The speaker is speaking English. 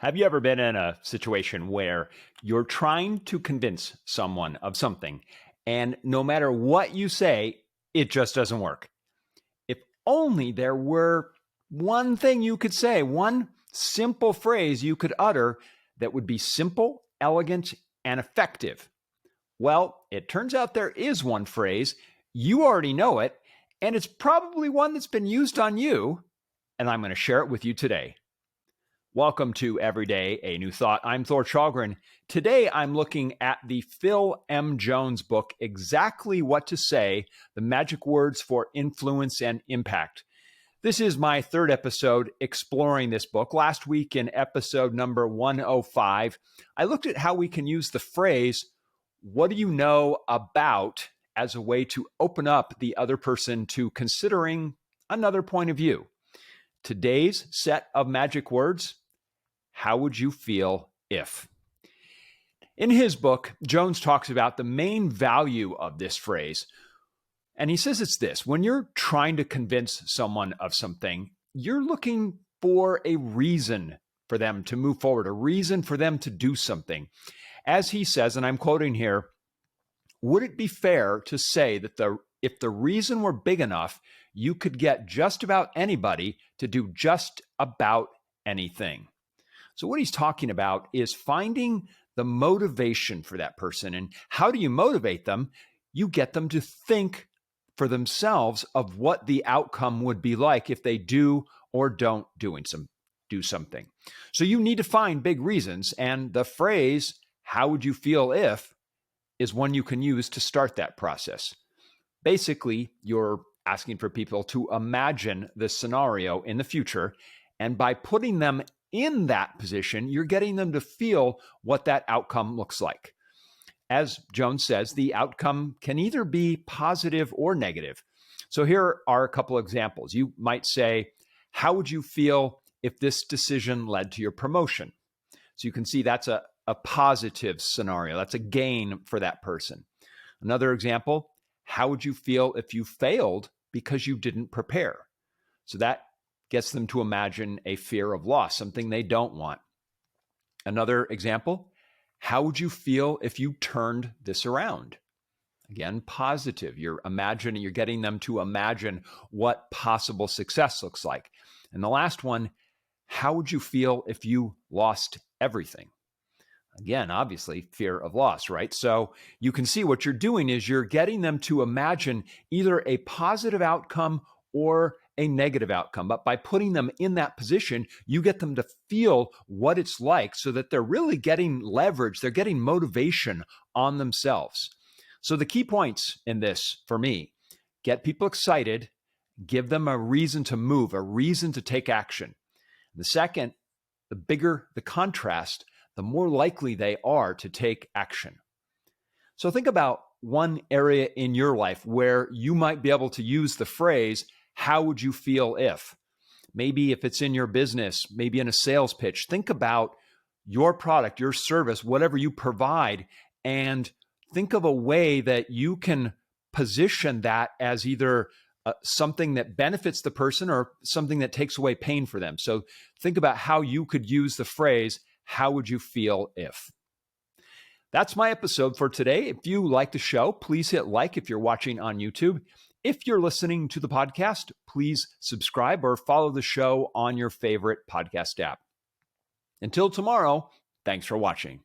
Have you ever been in a situation where you're trying to convince someone of something, and no matter what you say, it just doesn't work? If only there were one thing you could say, one simple phrase you could utter that would be simple, elegant, and effective. Well, it turns out there is one phrase. You already know it, and it's probably one that's been used on you, and I'm going to share it with you today. Welcome to Everyday A New Thought. I'm Thor Chalgren. Today, I'm looking at the Phil M. Jones book, Exactly What to Say, The Magic Words for Influence and Impact. This is my third episode exploring this book. Last week in episode number 105, I looked at how we can use the phrase, "What do you know about?" as a way to open up the other person to considering another point of view. Today's set of magic words: how would you feel if? In his book, Jones talks about the main value of this phrase. And he says it's this: when you're trying to convince someone of something, you're looking for a reason for them to move forward, a reason for them to do something. As he says, and I'm quoting here, would it be fair to say that if the reason were big enough, you could get just about anybody to do just about anything? So what he's talking about is finding the motivation for that person. And how do you motivate them? You get them to think for themselves of what the outcome would be like if they do or don't do something. So you need to find big reasons. And the phrase, "how would you feel if," is one you can use to start that process. Basically, you're asking for people to imagine the scenario in the future. And by putting them in that position, you're getting them to feel what that outcome looks like. As Jones says, the outcome can either be positive or negative. So here are a couple examples. You might say, how would you feel if this decision led to your promotion? So you can see that's a positive scenario. That's a gain for that person. Another example, how would you feel if you failed because you didn't prepare? So that gets them to imagine a fear of loss, something they don't want. Another example, how would you feel if you turned this around? Again, positive. You're getting them to imagine what possible success looks like. And the last one, how would you feel if you lost everything? Again, obviously, fear of loss, right? So you can see what you're doing is you're getting them to imagine either a positive outcome or a negative outcome. But by putting them in that position, you get them to feel what it's like so that they're really getting leverage. They're getting motivation on themselves. So the key points in this for me: get people excited, give them a reason to move, a reason to take action. The second, the bigger the contrast, the more likely they are to take action. So think about one area in your life where you might be able to use the phrase, how would you feel if? Maybe if it's in your business, maybe in a sales pitch, think about your product, your service, whatever you provide, and think of a way that you can position that as either something that benefits the person or something that takes away pain for them. So think about how you could use the phrase, how would you feel if? That's my episode for today. If you like the show, please hit like if you're watching on YouTube. If you're listening to the podcast, please subscribe or follow the show on your favorite podcast app. Until tomorrow, thanks for watching.